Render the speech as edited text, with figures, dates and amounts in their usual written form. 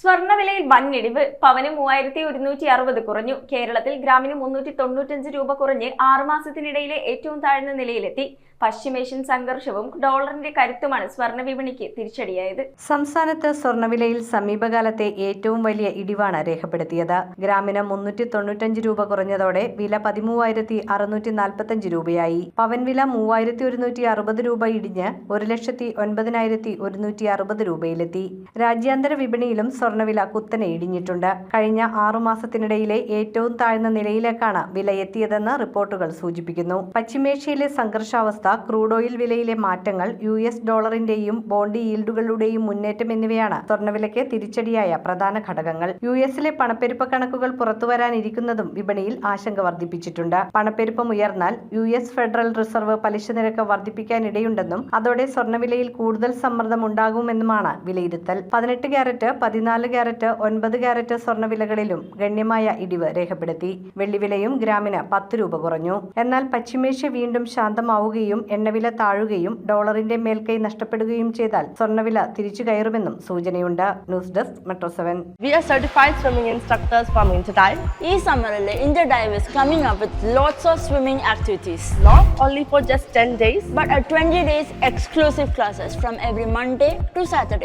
സ്വർണ്ണവിലയിൽ വൻഇടിവ്. പവന് 3160 കുറഞ്ഞു. കേരളത്തിൽ ഗ്രാമിന് 395 രൂപ കുറഞ്ഞ് 6 മാസത്തിനിടയിലെ ഏറ്റവും താഴ്ന്ന നിലയിലെത്തി. പശ്ചിമേഷ്യൻ സംഘർഷവും ഡോളറിന്റെ കരുത്തുമാണ് സ്വർണ്ണ വിപണിക്ക് തിരിച്ചടിയായത്. സംസ്ഥാനത്ത് സ്വർണ്ണവിലയിൽ സമീപകാലത്തെ ഏറ്റവും വലിയ ഇടിവാണ് രേഖപ്പെടുത്തിയത്. ഗ്രാമിന് 395 രൂപ കുറഞ്ഞതോടെ വില 13,645 രൂപയായി. പവൻ വില 3160 രൂപ ഇടിഞ്ഞ് 1,09,160 രൂപയിലെത്തി. രാജ്യാന്തര വിപണിയിലും സ്വർണ്ണവില കുത്തനെ ഇടിഞ്ഞിട്ടുണ്ട്. കഴിഞ്ഞ 6 മാസത്തിനിടയിലെ ഏറ്റവും താഴ്ന്ന നിലയിലേക്കാണ് വില എത്തിയതെന്ന് റിപ്പോർട്ടുകൾ സൂചിപ്പിക്കുന്നു. പശ്ചിമേഷ്യയിലെ സംഘർഷാവസ്ഥ, ക്രൂഡ് ഓയിൽ വിലയിലെ മാറ്റങ്ങൾ, US ഡോളറിന്റെയും ബോണ്ട് ഈൽഡുകളുടെയും മുന്നേറ്റം എന്നിവയാണ് സ്വർണ്ണവിലയ്ക്ക് തിരിച്ചടിയായ പ്രധാന ഘടകങ്ങൾ. US-ലെ പണപ്പെരുപ്പ കണക്കുകൾ പുറത്തുവരാനിരിക്കുന്നതും വിപണിയിൽ ആശങ്ക വർദ്ധിപ്പിച്ചിട്ടുണ്ട്. പണപ്പെരുപ്പം ഉയർന്നാൽ US ഫെഡറൽ റിസർവ് പലിശ നിരക്ക് വർദ്ധിപ്പിക്കാനിടയുണ്ടെന്നും അതോടെ സ്വർണ്ണവിലയിൽ കൂടുതൽ സമ്മർദ്ദം ഉണ്ടാകുമെന്നുമാണ് വിലയിരുത്തൽ. 18 ക്യാരറ്റ്, 14 ക്യാരറ്റ്, 9 ക്യാരറ്റ് സ്വർണ്ണവിലകളിലും ഗണ്യമായ ഇടിവ് രേഖപ്പെടുത്തി. വെള്ളിവിലയും ഗ്രാമിന് 10 രൂപ കുറഞ്ഞു. എന്നാൽ പശ്ചിമേഷ്യ വീണ്ടും ശാന്തമാവുകയും എണ്ണവില താഴുകയും ഡോളറിന്റെ മേൽക്കൈ നഷ്ടപ്പെടുകയും ചെയ്താൽ സ്വർണ്ണവില തിരിച്ചു കയറുമെന്നും സൂചനയുണ്ട്. News desk metro 7. We are certified swimming instructors from Interdive. ഈ സമ്മറിൽ Interdive is coming up with lots of swimming activities. Not only for just 10 days, but 20 days exclusive classes from every Monday to Saturday.